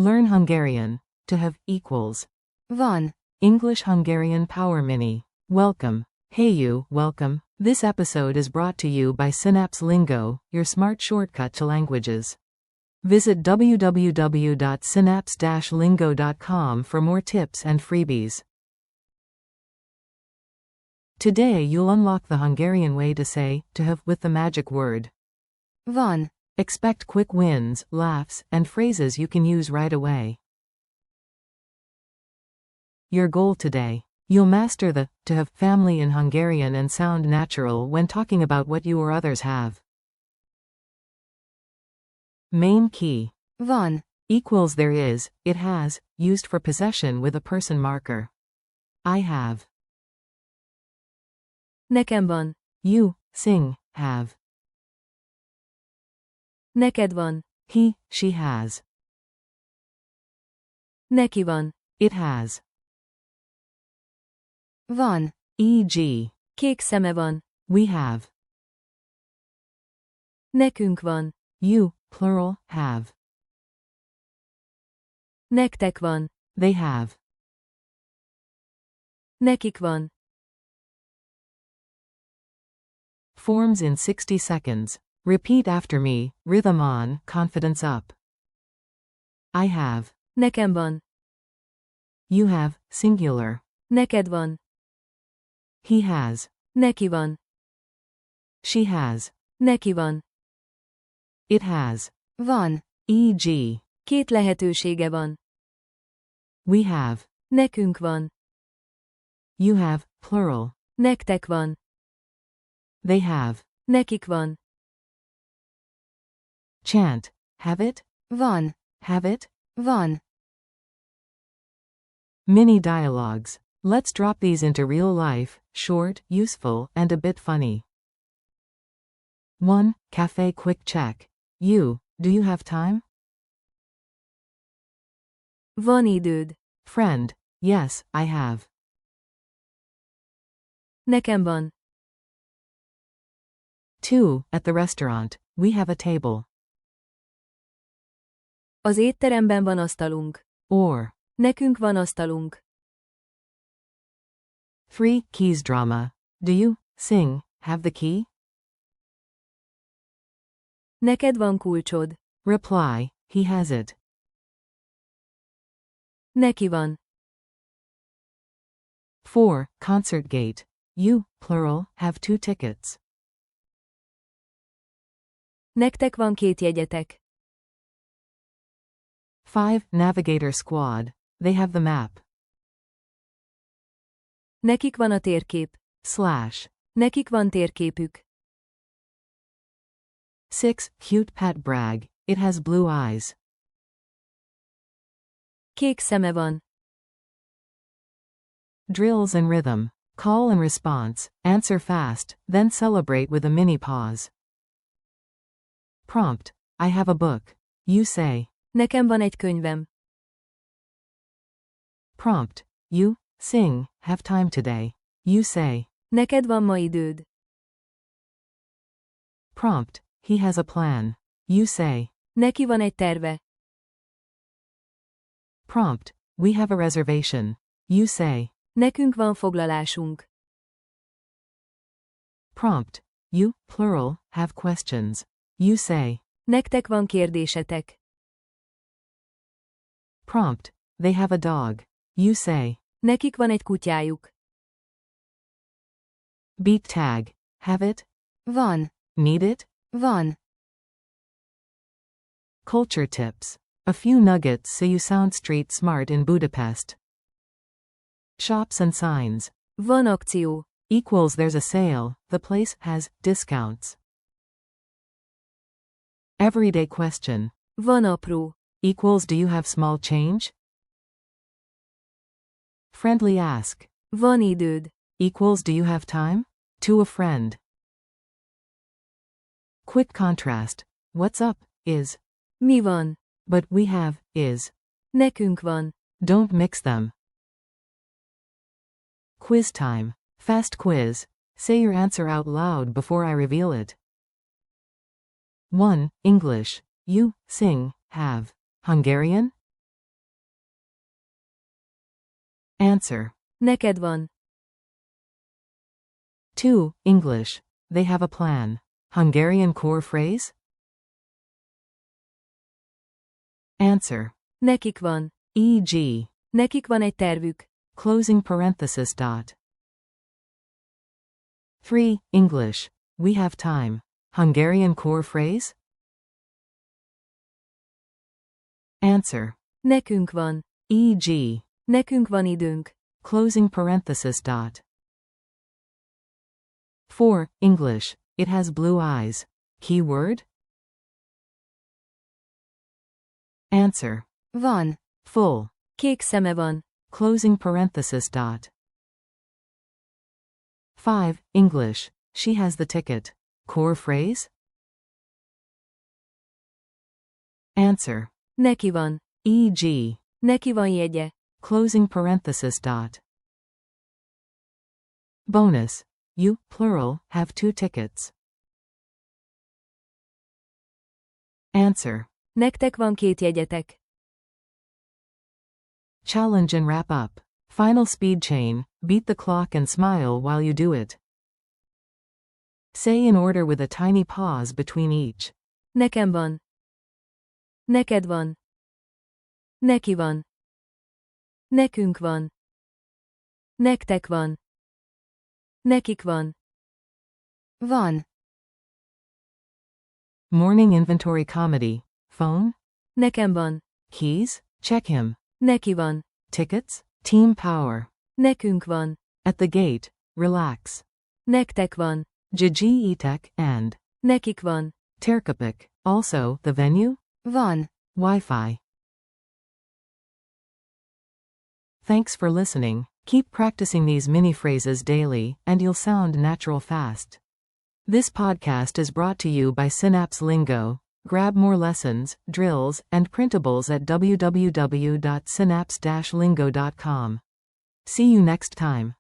Learn Hungarian. To have equals. Van. English-Hungarian Power Mini. Welcome. Hey you, welcome. This episode is brought to you by Synapse Lingo, your smart shortcut to languages. Visit www.synapse-lingo.com for more tips and freebies. Today you'll unlock the Hungarian way to say, to have, with the magic word. Van. Expect quick wins, laughs, and phrases you can use right away. Your goal today. You'll master the to have family in Hungarian and sound natural when talking about what you or others have. Main key. Van. Equals there is, it has, used for possession with a person marker. I have. Nekem van. You, sing, have. Neked van. He, she has. Neki van. It has. Van. E.g. Kék szeme van. We have. Nekünk van. You, plural, have. Nektek van. They have. Nekik van. Forms in 60 seconds. Repeat after me, rhythm on, confidence up. I have. Nekem van. You have, singular. Neked van. He has. Neki van. She has. Neki van. It has. Van. E.g. Két lehetősége van. We have. Nekünk van. You have, plural. Nektek van. They have. Nekik van. Chant. Have it? Van. Have it? Van. Mini dialogues. Let's drop these into real life, short, useful, and a bit funny. 1. Cafe quick check. You, do you have time? Van időd. Friend. Yes, I have. Nekem van. 2. At the restaurant. We have a table. Az étteremben van asztalunk. Or. Nekünk van asztalunk. 3. Keys drama. Do you, sing, have the key? Neked van kulcsod. Reply, he has it. Neki van. 4. Concert gate. You, plural, have 2 tickets. Nektek van 2 jegyetek. 5. Navigator squad. They have the map. Nekik van a térkép. Slash. Nekik van térképük. 6. Cute pet brag. It has blue eyes. Kék szeme van. Drills and rhythm. Call and response. Answer fast, then celebrate with a mini pause. Prompt. I have a book. You say. Nekem van egy könyvem. Prompt. You, sing, have time today. You say. Neked van ma időd. Prompt. He has a plan. You say. Neki van egy terve. Prompt. We have a reservation. You say. Nekünk van foglalásunk. Prompt. You, plural, have questions. You say. Nektek van kérdésetek. Prompt. They have a dog. You say. Nekik van egy kutyájuk. Beat tag. Have it? Van. Need it? Van. Culture tips. A few nuggets so you sound street smart in Budapest. Shops and signs. Van akció. Equals there's a sale, the place has discounts. Everyday question. Van apró. Equals do you have small change? Friendly ask. Van időd. Equals do you have time? To a friend. Quick contrast. What's up, is. Mi van? But we have, is. Nekünk van. Don't mix them. Quiz time. Fast quiz. Say your answer out loud before I reveal it. 1. English. You, sing, have. Hungarian? Answer. Neked van. 2. English. They have a plan. Hungarian core phrase? Answer. Nekik van. E.g. Nekik van egy tervük. Closing parenthesis dot. 3. English. We have time. Hungarian core phrase? Answer. Nekünk van. E.g. Nekünk van időnk. Closing parenthesis dot. 4. English. It has blue eyes. Keyword? Answer. Van. Full. Kék szeme van. Closing parenthesis dot. 5. English. She has the ticket. Core phrase? Answer. Neki van. E.g. Neki van jegye. Closing parenthesis dot. Bonus. You, plural, have 2 tickets. Answer. Nektek van 2 jegyetek. Challenge and wrap up. Final speed chain. Beat the clock and smile while you do it. Say in order with a tiny pause between each. Nekem van. Neked van. Neki van. Nekünk van. Nektek van. Nekik van. Van. Morning inventory comedy. Phone? Nekem van. Keys? Check him. Neki van. Tickets? Team power. Nekünk van. At the gate. Relax. Nektek van. Jajjiitek and. Nekik van. Terkapik. Also, the venue? Van. Wi-Fi. Thanks for listening. Keep practicing these mini phrases daily, and you'll sound natural fast. This podcast is brought to you by Synapse Lingo. Grab more lessons, drills, and printables at www.synapse-lingo.com. See you next time.